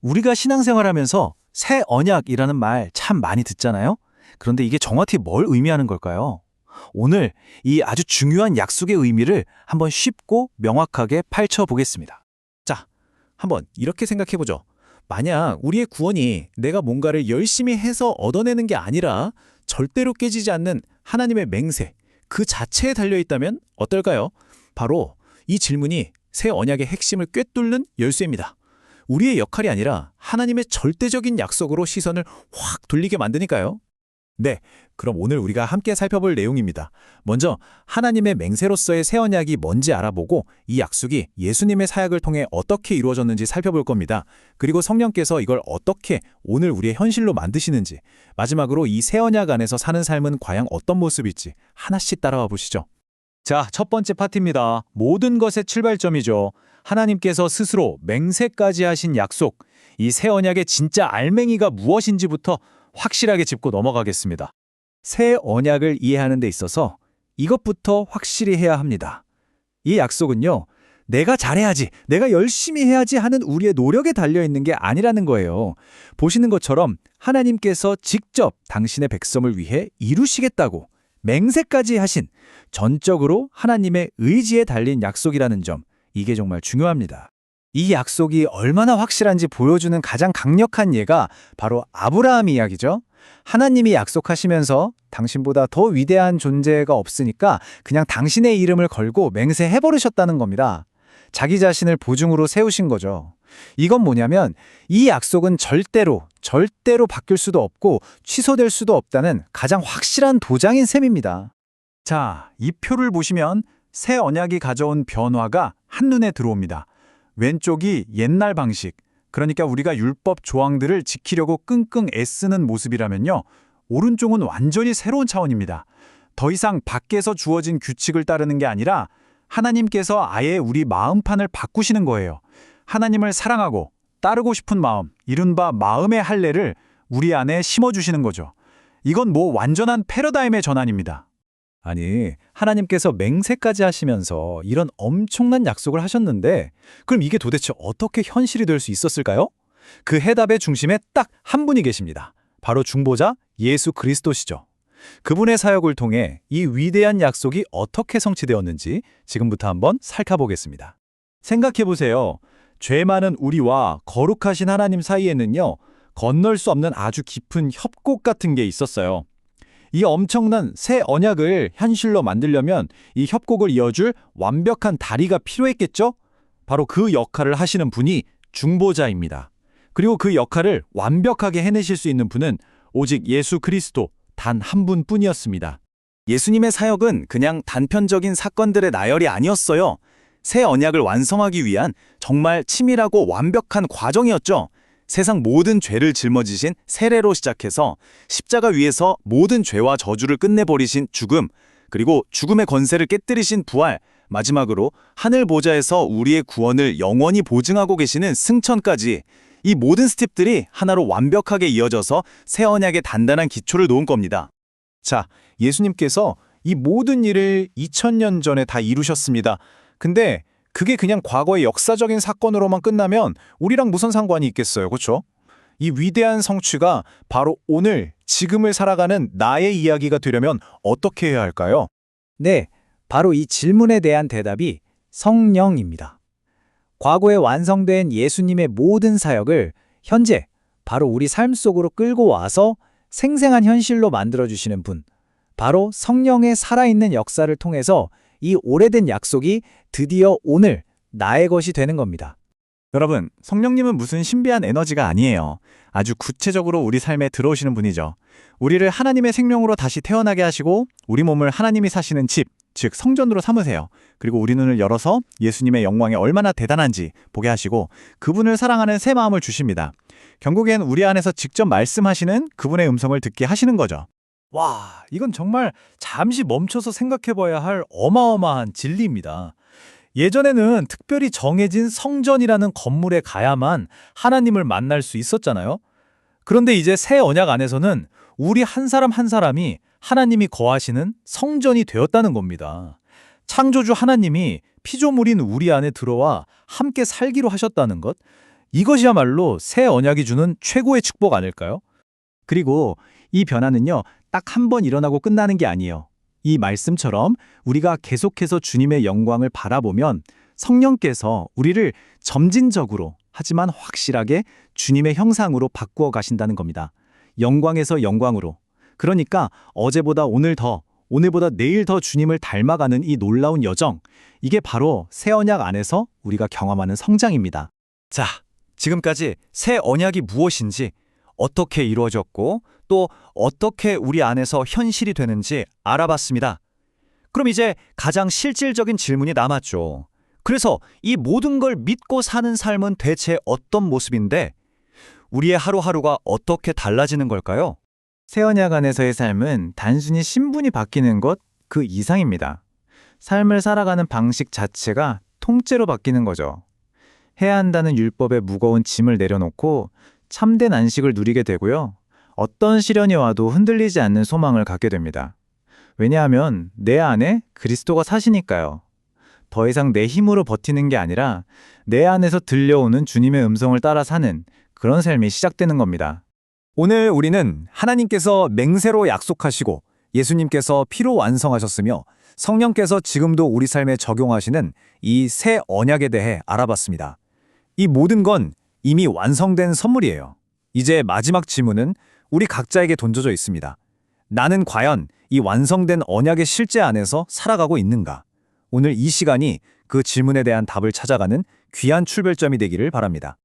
우리가 신앙생활하면서 새 언약이라는 말 참 많이 듣잖아요? 그런데 이게 정확히 뭘 의미하는 걸까요? 오늘 이 아주 중요한 약속의 의미를 한번 쉽고 명확하게 파헤쳐 보겠습니다. 자, 한번 이렇게 생각해 보죠. 만약 우리의 구원이 내가 뭔가를 열심히 해서 얻어내는 게 아니라 절대로 깨지지 않는 하나님의 맹세, 그 자체에 달려 있다면 어떨까요? 바로 이 질문이 새 언약의 핵심을 꿰뚫는 열쇠입니다. 우리의 역할이 아니라 하나님의 절대적인 약속으로 시선을 확 돌리게 만드니까요. 네, 그럼 오늘 우리가 함께 살펴볼 내용입니다. 먼저 하나님의 맹세로서의 새 언약이 뭔지 알아보고 이 약속이 예수님의 사역을 통해 어떻게 이루어졌는지 살펴볼 겁니다. 그리고 성령께서 이걸 어떻게 오늘 우리의 현실로 만드시는지, 마지막으로 이 새 언약 안에서 사는 삶은 과연 어떤 모습일지 하나씩 따라와 보시죠. 자, 첫 번째 파트입니다. 모든 것의 출발점이죠. 하나님께서 스스로 맹세까지 하신 약속, 이 새 언약의 진짜 알맹이가 무엇인지부터 확실하게 짚고 넘어가겠습니다. 새 언약을 이해하는 데 있어서 이것부터 확실히 해야 합니다. 이 약속은요, 내가 잘해야지, 내가 열심히 해야지 하는 우리의 노력에 달려있는 게 아니라는 거예요. 보시는 것처럼 하나님께서 직접 당신의 백성을 위해 이루시겠다고 맹세까지 하신 전적으로 하나님의 의지에 달린 약속이라는 점, 이게 정말 중요합니다. 이 약속이 얼마나 확실한지 보여주는 가장 강력한 예가 바로 아브라함 이야기죠. 하나님이 약속하시면서 당신보다 더 위대한 존재가 없으니까 그냥 당신의 이름을 걸고 맹세해버리셨다는 겁니다. 자기 자신을 보증으로 세우신 거죠. 이건 뭐냐면 이 약속은 절대로 바뀔 수도 없고 취소될 수도 없다는 가장 확실한 도장인 셈입니다. 자, 이 표를 보시면 새 언약이 가져온 변화가 한눈에 들어옵니다. 왼쪽이 옛날 방식, 그러니까 우리가 율법 조항들을 지키려고 끙끙 애쓰는 모습이라면요. 오른쪽은 완전히 새로운 차원입니다. 더 이상 밖에서 주어진 규칙을 따르는 게 아니라 하나님께서 아예 우리 마음판을 바꾸시는 거예요. 하나님을 사랑하고 따르고 싶은 마음, 이른바 마음의 할례를 우리 안에 심어주시는 거죠. 이건 뭐 완전한 패러다임의 전환입니다. 아니, 하나님께서 맹세까지 하시면서 이런 엄청난 약속을 하셨는데 그럼 이게 도대체 어떻게 현실이 될 수 있었을까요? 그 해답의 중심에 딱 한 분이 계십니다. 바로 중보자 예수 그리스도시죠. 그분의 사역을 통해 이 위대한 약속이 어떻게 성취되었는지 지금부터 한번 살펴보겠습니다. 생각해보세요. 죄 많은 우리와 거룩하신 하나님 사이에는요, 건널 수 없는 아주 깊은 협곡 같은 게 있었어요. 이 엄청난 새 언약을 현실로 만들려면 이 협곡을 이어줄 완벽한 다리가 필요했겠죠? 바로 그 역할을 하시는 분이 중보자입니다. 그리고 그 역할을 완벽하게 해내실 수 있는 분은 오직 예수 그리스도 단 한 분뿐이었습니다. 예수님의 사역은 그냥 단편적인 사건들의 나열이 아니었어요. 새 언약을 완성하기 위한 정말 치밀하고 완벽한 과정이었죠. 세상 모든 죄를 짊어지신 세례로 시작해서 십자가 위에서 모든 죄와 저주를 끝내버리신 죽음, 그리고 죽음의 권세를 깨뜨리신 부활, 마지막으로 하늘 보좌에서 우리의 구원을 영원히 보증하고 계시는 승천까지 이 모든 스텝들이 하나로 완벽하게 이어져서 새 언약의 단단한 기초를 놓은 겁니다. 자, 예수님께서 이 모든 일을 2000년 전에 다 이루셨습니다. 근데 그게 그냥 과거의 역사적인 사건으로만 끝나면 우리랑 무슨 상관이 있겠어요, 그렇죠? 이 위대한 성취가 바로 오늘, 지금을 살아가는 나의 이야기가 되려면 어떻게 해야 할까요? 네, 바로 이 질문에 대한 대답이 성령입니다. 과거에 완성된 예수님의 모든 사역을 현재, 바로 우리 삶 속으로 끌고 와서 생생한 현실로 만들어주시는 분, 바로 성령의 살아있는 역사를 통해서 이 오래된 약속이 드디어 오늘 나의 것이 되는 겁니다. 여러분, 성령님은 무슨 신비한 에너지가 아니에요. 아주 구체적으로 우리 삶에 들어오시는 분이죠. 우리를 하나님의 생명으로 다시 태어나게 하시고 우리 몸을 하나님이 사시는 집, 즉 성전으로 삼으세요. 그리고 우리 눈을 열어서 예수님의 영광이 얼마나 대단한지 보게 하시고 그분을 사랑하는 새 마음을 주십니다. 결국엔 우리 안에서 직접 말씀하시는 그분의 음성을 듣게 하시는 거죠. 와, 이건 정말 잠시 멈춰서 생각해봐야 할 어마어마한 진리입니다. 예전에는 특별히 정해진 성전이라는 건물에 가야만 하나님을 만날 수 있었잖아요. 그런데 이제 새 언약 안에서는 우리 한 사람 한 사람이 하나님이 거하시는 성전이 되었다는 겁니다. 창조주 하나님이 피조물인 우리 안에 들어와 함께 살기로 하셨다는 것, 이것이야말로 새 언약이 주는 최고의 축복 아닐까요? 그리고 이 변화는요, 딱 한 번 일어나고 끝나는 게 아니에요. 이 말씀처럼 우리가 계속해서 주님의 영광을 바라보면 성령께서 우리를 점진적으로 하지만 확실하게 주님의 형상으로 바꾸어 가신다는 겁니다. 영광에서 영광으로. 그러니까 어제보다 오늘 더, 오늘보다 내일 더 주님을 닮아가는 이 놀라운 여정, 이게 바로 새 언약 안에서 우리가 경험하는 성장입니다. 자, 지금까지 새 언약이 무엇인지, 어떻게 이루어졌고 또 어떻게 우리 안에서 현실이 되는지 알아봤습니다. 그럼 이제 가장 실질적인 질문이 남았죠. 그래서 이 모든 걸 믿고 사는 삶은 대체 어떤 모습인데 우리의 하루하루가 어떻게 달라지는 걸까요? 새 언약 안에서의 삶은 단순히 신분이 바뀌는 것 그 이상입니다. 삶을 살아가는 방식 자체가 통째로 바뀌는 거죠. 해야 한다는 율법의 무거운 짐을 내려놓고 참된 안식을 누리게 되고요. 어떤 시련이 와도 흔들리지 않는 소망을 갖게 됩니다. 왜냐하면 내 안에 그리스도가 사시니까요. 더 이상 내 힘으로 버티는 게 아니라 내 안에서 들려오는 주님의 음성을 따라 사는 그런 삶이 시작되는 겁니다. 오늘 우리는 하나님께서 맹세로 약속하시고 예수님께서 피로 완성하셨으며 성령께서 지금도 우리 삶에 적용하시는 이 새 언약에 대해 알아봤습니다. 이 모든 건 이미 완성된 선물이에요. 이제 마지막 질문은 우리 각자에게 던져져 있습니다. 나는 과연 이 완성된 언약의 실제 안에서 살아가고 있는가? 오늘 이 시간이 그 질문에 대한 답을 찾아가는 귀한 출발점이 되기를 바랍니다.